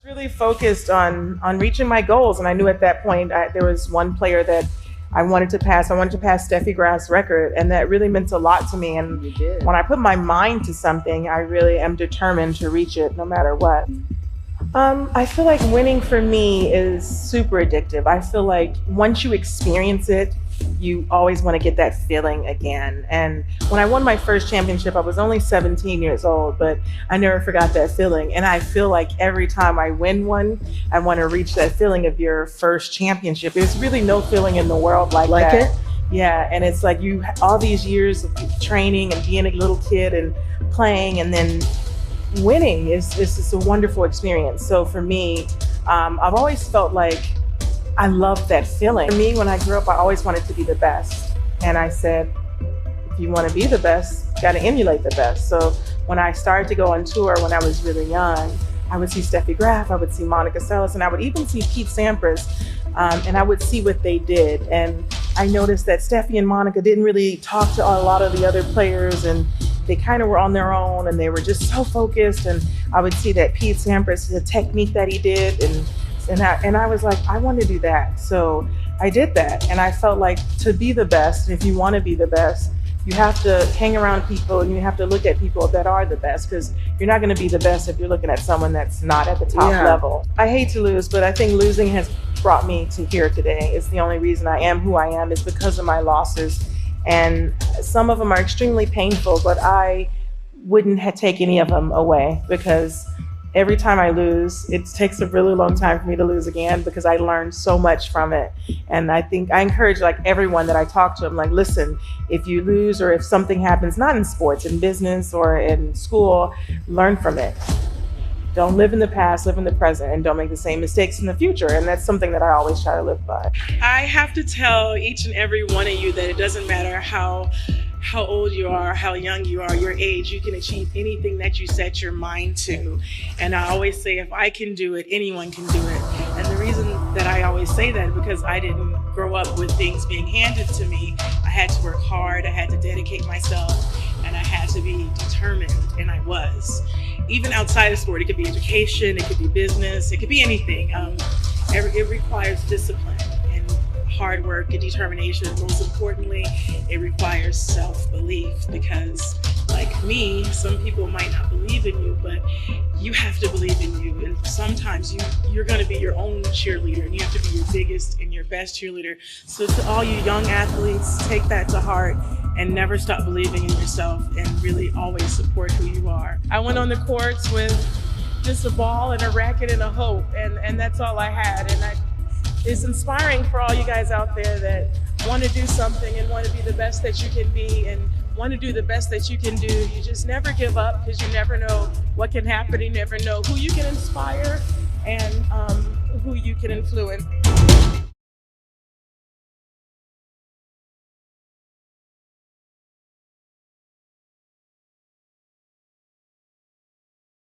Really focused on reaching my goals, and I knew at that point there was one player that I wanted to pass. I wanted to pass Steffi Graf's record, and that really meant a lot to me. And You did. when I put my mind to something, I really am determined to reach it no matter what. I feel like winning for me is super addictive. I feel like once you experience it, you always want to get that feeling again. And when I won my first championship, I was only 17 years old, but I never forgot that feeling. And I feel like every time I win one, I want to reach that feeling of your first championship. There's really no feeling in the world like Like that. it? Yeah, and it's like you all these years of training and being a little kid and playing, and then winning is just a wonderful experience. So for me, I've always felt like I love that feeling. For me, when I grew up, I always wanted to be the best. And I said, if you want to be the best, you got to emulate the best. So when I started to go on tour when I was really young, I would see Steffi Graf, I would see Monica Seles, and I would even see Pete Sampras, and I would see what they did. And I noticed that Steffi and Monica didn't really talk to a lot of the other players, and they kind of were on their own, and they were just so focused. And I would see that Pete Sampras, the technique that he did, and I was like, I want to do that. So I did that, and I felt like to be the best, if you want to be the best, you have to hang around people and you have to look at people that are the best, because you're not going to be the best if you're looking at someone that's not at the top Yeah. level. I hate to lose, but I think losing has brought me to here today. It's the only reason I am who I am is because of my losses. And some of them are extremely painful, but I wouldn't take any of them away, because every time I lose, it takes a really long time for me to lose again, because I learned so much from it. And I think I encourage like everyone that I talk to, I'm like, listen, if you lose or if something happens, not in sports, in business or in school, learn from it. Don't live in the past, live in the present, and don't make the same mistakes in the future. And that's something that I always try to live by. I have to tell each and every one of you that it doesn't matter how old you are, how young you are, your age, you can achieve anything that you set your mind to. And I always say, if I can do it, anyone can do it. And the reason that I always say that is because I didn't grow up with things being handed to me. I had to work hard, I had to dedicate myself, and I had to be determined, and I was. Even outside of sport, it could be education, it could be business, it could be anything. It requires discipline and hard work and determination. Most importantly, it requires self-belief, because like me, some people might not believe in you, but you have to believe in you. And sometimes you're going to be your own cheerleader, and you have to be your biggest and your best cheerleader. So to all you young athletes, take that to heart and never stop believing in yourself, and really always support who you are. I went on the courts with just a ball and a racket and a hope, and that's all I had. And it's inspiring for all you guys out there that want to do something and want to be the best that you can be and want to do the best that you can do. You just never give up, because you never know what can happen. You never know who you can inspire and who you can influence.